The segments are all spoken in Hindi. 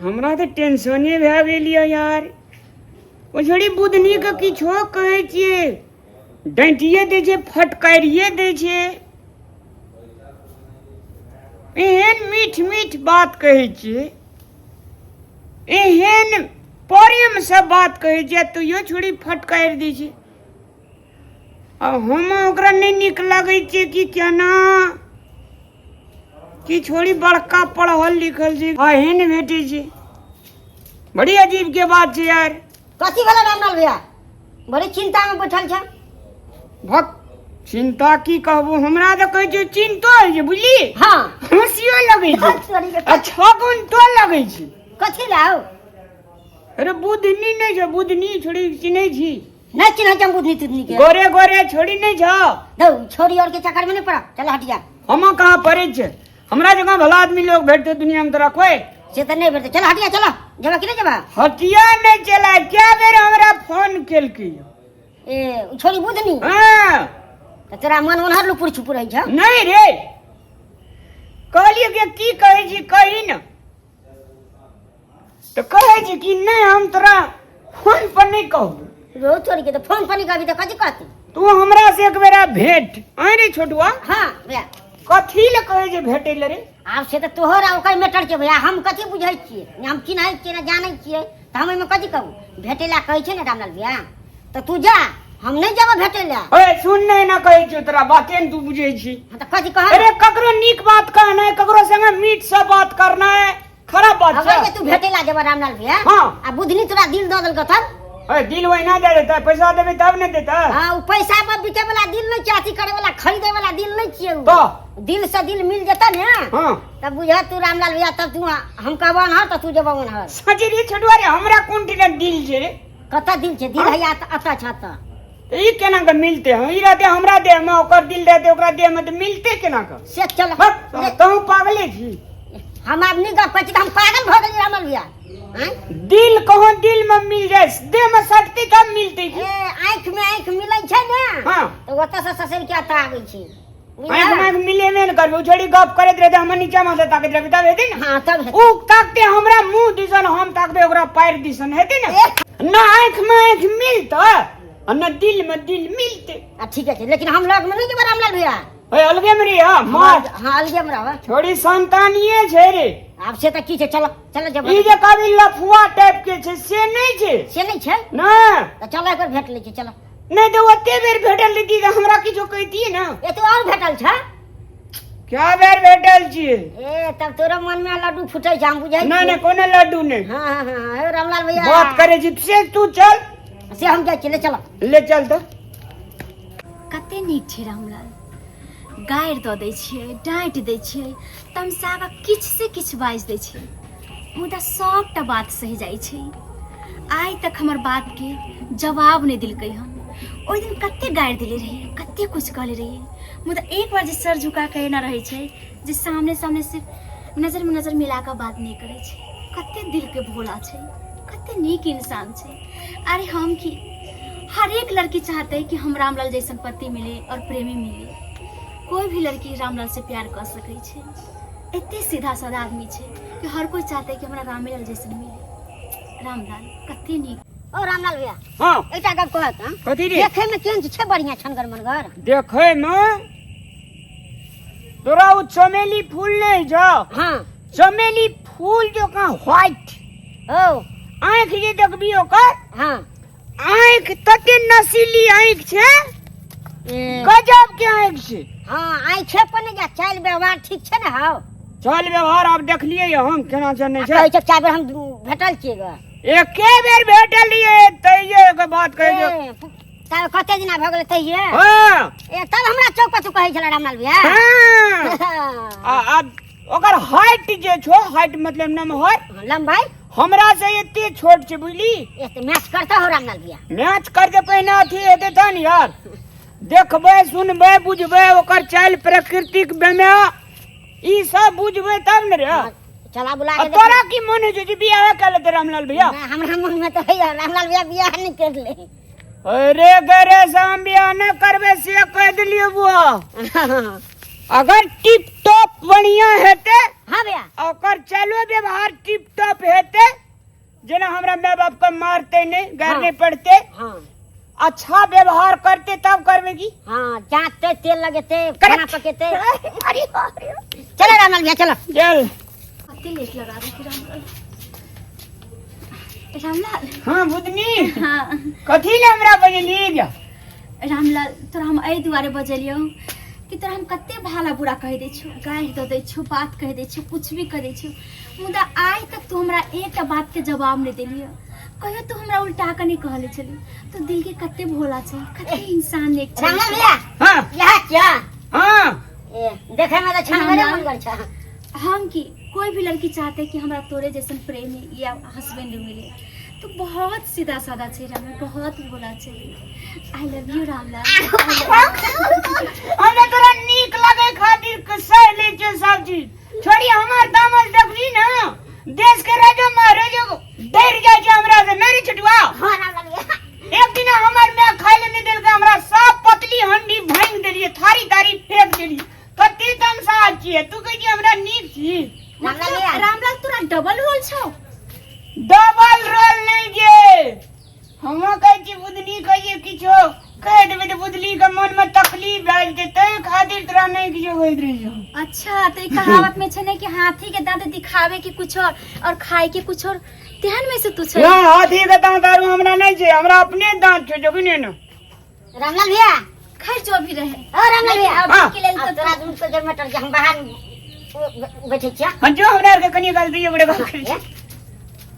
हमरा तो टेंशने भए गेलियो यार। ओ छोड़ी बुधनी के किछो कहै छियै, डांटिए दै छै, फटकारिए दै छै। एहन मीठ मीठ बात कहै छियै, एहन प्रेम से बात कहै छियै, तैयो छोड़ी फटकारि दै छै। आ हम ओकरा नहीं नीक लगै छै कि केना कि छोड़ी बड़का पढ़ल लिखल छै, एहन भेटै छै। बड़ी अजीब के बात छै यार। कथी भेलै रामलाल भैया, बड़ी चिंता में बैठल छ। भक चिंता की कहबो, हमरा तो कहै छै चिंतो है छै, बुझली। हाँ हंसियो लगै छै, अच्छा कोन तो लगै छै। कथी लाओ? अरे बुधनी नहीं छै, बुधनी छोड़ी चिन्है छी। नहीं चिन्ह हम बुधनी तुधनी के। गोरे गोरे छोड़ी नहीं छ। दो छोरी और के चक्कर में नहीं पड़ा, चल हटिया। हम कहाँ पड़े छै, हमरा जगह भला आदमी लोग भेटते दुनिया में तोरा कोई से तो नहीं भेटते। चल हटिया, चलो जबा कि नहीं जबा। हटिया नहीं चला, क्या बेर हमरा फोन केलकै। ए छोरी बुधनी। हां तो तेरा मन उनहर लुपुर छुपुर है छ। नहीं रे, कहलिए के की कहै छी कही न, तो कहै छी कि नहीं हम तोरा फोन पर नहीं कहबो। रो छोरी के तो फोन पर नहीं कहबी तो कथी कहती? तू हमरा से एक बेरा भेंट आइ रे छोटुआ। हां भैया कथी ले कहै जे भेटै ले रे? आब से तो तोहर आ ओकर मैटर छै भैया, हम कथी बुझै छियै, हम चिन्है छियै ना जानै छियै, त हम एमे कथी कहू? भेटै ला कहै छै ने रामलाल भैया, तो तू जा, हम नहीं जाबो भेटै ला। ओए सुन नहीं ना कहै छी, तोरा बाते न तू बुझै छी। हां त कथी कह? अरे ककरो नीक बात कहना है, ककरो संगे मीठ से बात करना है, खराब बात अगर छै। के तू भेटै ला जेबा रामलाल भैया। हां आ बुधनी तोरा दिल द देलक तब? ओए दिल वही ना दे देता, पैसा देबे तब न देता। हां उ पैसा पर बिके वाला दिल नहीं छै, अथी करे वाला खरीदे वाला दिल नहीं छियै उ। तो दिल से दिल मिल जेता ने। हां तब बुझा तू रामलाल भैया, तब तू हम कहबन ह त तू जेबन ह। सची रे छोटुआ रे, हमरा कोन टिना दिल छै रे? कता दिल छै? दिल है अता छत। तो ई केना के मिलते हैं? ई रहते हमरा देह में, ओकर दिल रहते ओकरा देह में, तो मिलते केना के? से चल तू पागले छी। हम आदमी गप कहै छी त हम पागल भ गेली रामलाल भैया। दिल कहो दिल में मिल जाए, देह में सटते तब मिलते ए आँख में आँख मिलै छै ने। हां तो ओतऽ से ससुर के आता आबै छै। आँख में मिले में करबो, छोड़ी गप करैत रहते, हम नीचा में से ताकत रहबे तब हेतै न। हां तब उ ताकते हमरा मुंह दिसन, हम ताकबे ओकरा पैर दिसन, हेतै न। ना आँख में आँख मिलतै और न दिल में दिल मिलते। ठीक है, लेकिन हम लोग में नहीं जेबा रामलाल भैया। ओए अलगे में रे। हां मार हां अलगे में रहबा। छोड़ी संतानिए छै रे। आब से त की छै, चलो चलो जेबा। ई जे कभी लफुआ टाइप के छै से नहीं छै। से नहीं छै ना त चलो एक बार भेट लै छी, चलो। नहीं तो ओते बेर भेटल रही त हमरा किछो कहतिए ना। ए तो और भेटल छ? क्या बेर भेटल छिए? ए तब तोरा मन में लड्डू फुटै छै, हम बुझै छी। ना ना कोनो लड्डू नहीं। हां हां हां रामलाल भैया बात करे छी से तू चल, से हम जाइ छी, ले चलो। ले चल तो। कते नीक छै रामलाल, गारि दऽ दै छियै, डाँटि दै छियै, तमसा कऽ किछु से किछु बाजि दै छियै, मुदा सबटा बात सहि जाइ छै। आइ तक हमर बातके जवाब नहि देलकै हन। ओहि दिन कते गारि देले रहियै, कते कुछ कहले रहियै, मुदा एक बार जे सर झुका कहे ना रहै छै, जे सामने सामने सिर्फ नजर में नजर मिला कऽ बात नहीं करै छै, कते दिल के भोला छै, कते नीक इंसान छै। अरे हम की, हर एक लड़की चाहते है कि हम रामलाल जैसन पति मिले और प्रेमी मिले। कोई भी लड़की रामलाल से प्यार कर सकै छै, एते सीधा साधा आदमी छै कि हर कोई चाहते है कि हमरा रामलाल जैसन मिले। रामलाल कते नीक। ओ रामलाल भैया हां एटा गप कहत। हां कथी रे? देखे में केहन छै? बढ़िया छनगर मनगर देखे में तोरा उ चमेली फूल नहीं जो? हां चमेली फूल जो का व्हाइट ओ आँख जे देखबी ओकर, हां आँख तते नसीली आँख छै, ए गजब के आँख छै। हां आई छे पर नहीं जा, चाल व्यवहार ठीक छै ना? हां चल व्यवहार आब देखलिए हम केना चलने छै। कहै छै चाय बेर हम भेटल छियै ग। एके बेर भेटल रहिए तइये के बात कहै जो। तब कते दिना भ गेलै तइये? हां ए तब हमरा चौक पर तू कहै छला रामलाल भैया। हां आ ओकर हाइट जे छो, हाइट मतलब नम्हर लंबाई हमरा से एते छोट छै, बुझली। एते मैच करता हो रामलाल भैया? मैच करके पहिने अथी हेतै तहन यार, देखबै सुनबै बुझबै ओकर चाल प्रकृतिक बेमे, ई सब बुझबै तब न रे। चला बुला के तोरा की मन है जे बियाह कर लेते रामलाल भैया? हमरा मन में तो है रामलाल भैया बियाह नहीं कर ले। अरे गरे से हम बियाह न करबे से कह दिलियो बुआ। अगर टिप टॉप बढ़िया हेते, हां भैया ओकर चलो व्यवहार टिप टॉप हेते, जना हमरा माँ बाप को मारते नहीं, घर हाँ। नहीं पड़ते, हाँ अच्छा व्यवहार करते तब करवेगी। हाँ, जाते तेल लगेते, Correct. खाना पकेते। चलो रामलाल भैया चलो। चल। कते लेट लगा रहे थे रामलाल। रामलाल हाँ बुदनी, हाँ कथी ले हमरा बजली गया? रामलाल तोरा हम एहि दुआरे बजलियो कि तोरा हम कते भाला बुरा कह दै छियो, गारि दऽ दै छियो, बात कह दै छियो, कुछ भी कह दै छियो, मुदा आइ तक तू हमरा एकटा बात के जवाब नहीं देलियो। कहियो तू हमरा उल्टा के नहीं कहले छली। तो दिल के कते भोला छै, कते इंसान एक छै। रामलाल भैया हाँ यहाँ क्या? हाँ देखे में तो छन मेरे मन कर छा। हम की कोई भी लड़की चाहते कि हमरा तोरे जैसन प्रेमी या हस्बैंड मिले। तो बहुत सीधा साधा छै रामलाल, बहुत भोला छै। I love you Ramlal. हमरा तोरा नीक लगे खातिर सह ले छै सब चीज। छोड़ी हमार दामद देखली ना, देश के राजा महाराजा डर जाय छै हमरा से, मेरी छटुआ। हाँ रामलाल भैया। एक दिन हमार मैं खाए ले नहीं देल के हमरा सब पतली हंडी भांग देलिए, थारी थारी फेंक देलिए। कते तमसा छिए तू, कहि हमरा नीक छी। रामलाल भैया। रामलाल तोरा डबल रोल छौ। डबल रोल नहीं जे हम कहे छी बुदनी कहिए किछो कह देबे तो बुदनी के मन में तकलीफ भए जेतै, तै खातिर तोरा नहीं किछो होइत रहियो। अच्छा तो ई कहावत में छै ने कि हाथी के दांत दिखावे के कुछ और खाए के कुछ और, तेहन में से तू छै। ना हाथी के दांत आरू हमरा नहीं छै, हमरा अपने दांत छै, जो कि ना। रामलाल भैया। खैर जो भी रहे। ओ रामलाल भैया। अभी के लेल अब तो तोरा दूध को जब मटर के हम बाहर बैठे छिया। हां जो हमरा के कनी गल दिए बड़े बात करी।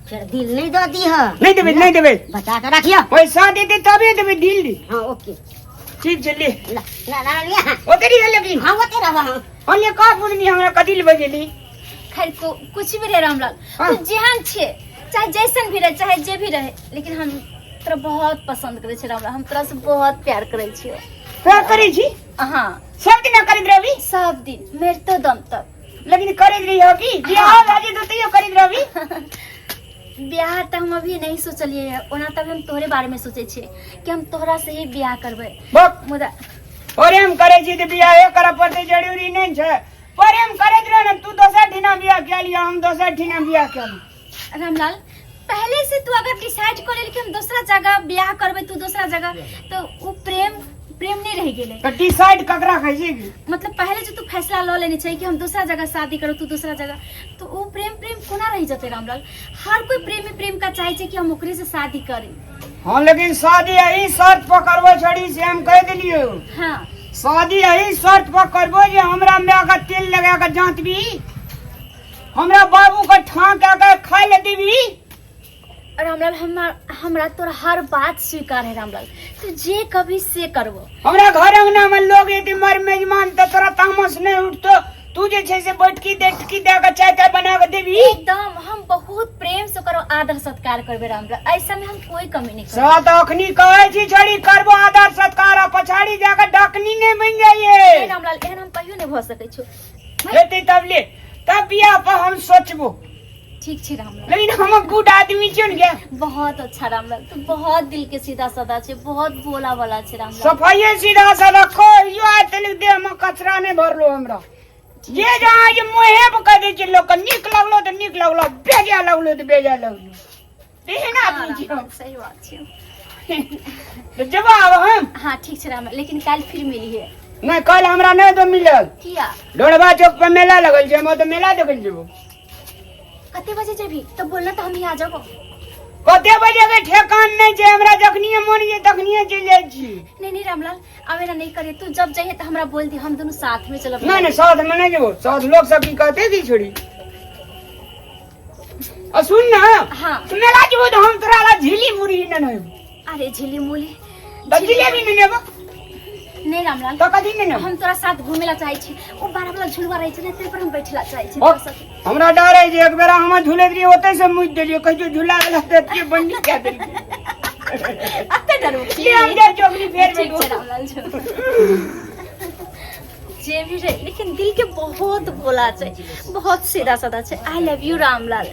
फिर दिल नहीं दो दी है। नहीं देबे नहीं देबे, बचा के रखियो। पैसा देते तबे देबे, दिल दी। हाँ ओके। ठीक छै ले रामलाल भैया। ओ तेरी है लेकिन हाँ वो तेरा वहाँ। ओले का बुदनी हमरा कथि ले बजेली। खैर तो कुछ भी रहे रामलाल, तू जेहन छे, चाहे जैसन भी रहे, चाहे जे भी रहे, लेकिन हम तोरा बहुत पसंद करे छे रामलाल, हम तोरा से बहुत प्यार करे छियो। प्यार करै छी? हाँ सब दिन करैत रहबी? सब दिन मेरे तो दम तक। लेकिन करैत रही हो कि बियाह राजी तो तैयो करैत रहबी? ब्याह तो हम अभी नहीं सोचलिए है, ओना तब हम तोहरे बारे में सोचे छे कि हम तोहरा से ही ब्याह करबे। बक मुदा प्रेम करे छी त बियाह करे पड़ते, जरूरी नहीं छै। प्रेम करैत रह न, तू दोसर ठिना बियाह के लिया, हम दोसर ठिना बियाह के ली। रामलाल पहले से तू अगर डिसाइड कर ले कि हम दूसरा जगह ब्याह करबे, तू दूसरा जगह, तो वो प्रेम नहीं रह गेले। तो डिसाइड ककरा कहै छी कि? मतलब पहले जो तू फैसला लो लेने चाहिए कि हम दूसरा जगह शादी करो, तू दूसरा जगह, तो वो प्रेम कोना रह जते रामलाल। हर कोई प्रेम का चाहे छे कि हम ओकरे से शादी करें। हां लेकिन शादी यही शर्त पर करबो, छड़ी से हम कह देलियो। हाँ शादी यही शर्त पर करबो जे हमरा माय का तेल लगा के जांचबी, हमरा बाबू का ठाक के खाए ले देबी। रामलाल हमरा तोरा हर बात स्वीकार है रामलाल, तू जे कभी से करबो। हमरा घर अंगना में लोग यदि मर मेजमान त तोरा तामस नहीं उठतो, तू जे छै से बैठकी देखकी दे के चाय ताय बना के देबी। एकदम हम बहुत प्रेम से करो, आदर सत्कार करबे रामलाल, ऐसा में हम कोई कमी नहीं करबे। सात अखनी कहै छी छड़ी करबो आदर सत्कार, आ पछाड़ी जाके डकनी नहीं बन जाइए। नहीं रामलाल एहन हम कहियो नहीं भ सकै छु। हेतै तब ले, तब बियाह पर हम सोचबो। ठीक छै रामलाल। लेकिन हम गुड आदमी छियो ने, बहुत अच्छा रामलाल, तू बहुत दिल के सीधा साधा छे, बहुत भोला वाला छे रामलाल। सफाई सीधा साधा कहियो आज तक देह में कचरा नहीं भरलो हमरा। जे जहाँ ये मोहे कह दे छै लोग, नीक लगलो तो नीक लगलो, बेजा लगलो तो बेजा लगलो। तेहन आदमी छी हम। सही बात छे। तो जवाब हम हाँ ठीक छै रामलाल, लेकिन कल फिर मिलिए। नहीं, कल हमरा नहीं तो मिलल। किया? डोड़वा चौक पर मेला लगल छै, हम तो मेला देखे जेबो। कते बजे जेबी? तो बोलना तो हम ही आ जाबो। कते बजे के ठेकान नहीं छै, हमरा जखनिए मन ये तखनिए चल जाय छी। नहीं रामलाल आवेला नहीं करे, तू जब जाइए तो हमरा बोल दी, हम दोनों साथ में चलब। नहीं साथ में नहीं जेबो, साथ लोग सब की कहते की छोड़ी। आ सुन ना, हाँ तू मेला जेबो तो हम तोरा ला झिली मुरी न नहीं। अरे झिली मूली तो जिलेबी नहीं नेबो? नहीं रामलाल तो कथी नहीं नेबो? हम तोरा साथ घूमेला चाहे छी, ओ बारह वाला झुलवा रहे छै ने, ते पर हम बैठला चाहे छी ओ, तोरा साथ। हमरा डर है जे एक बेरा हम झूले रही ओते से मुझ देलियो, कहियो झूला वाला ते बंदी क्या देली। अते डरो ले हम जा चोकरी फेर ठीक में छै रामलाल जो जे भी रहे, लेकिन दिल के बहुत भोला छै, बहुत सीधा साधा छै। I love you Ramlal.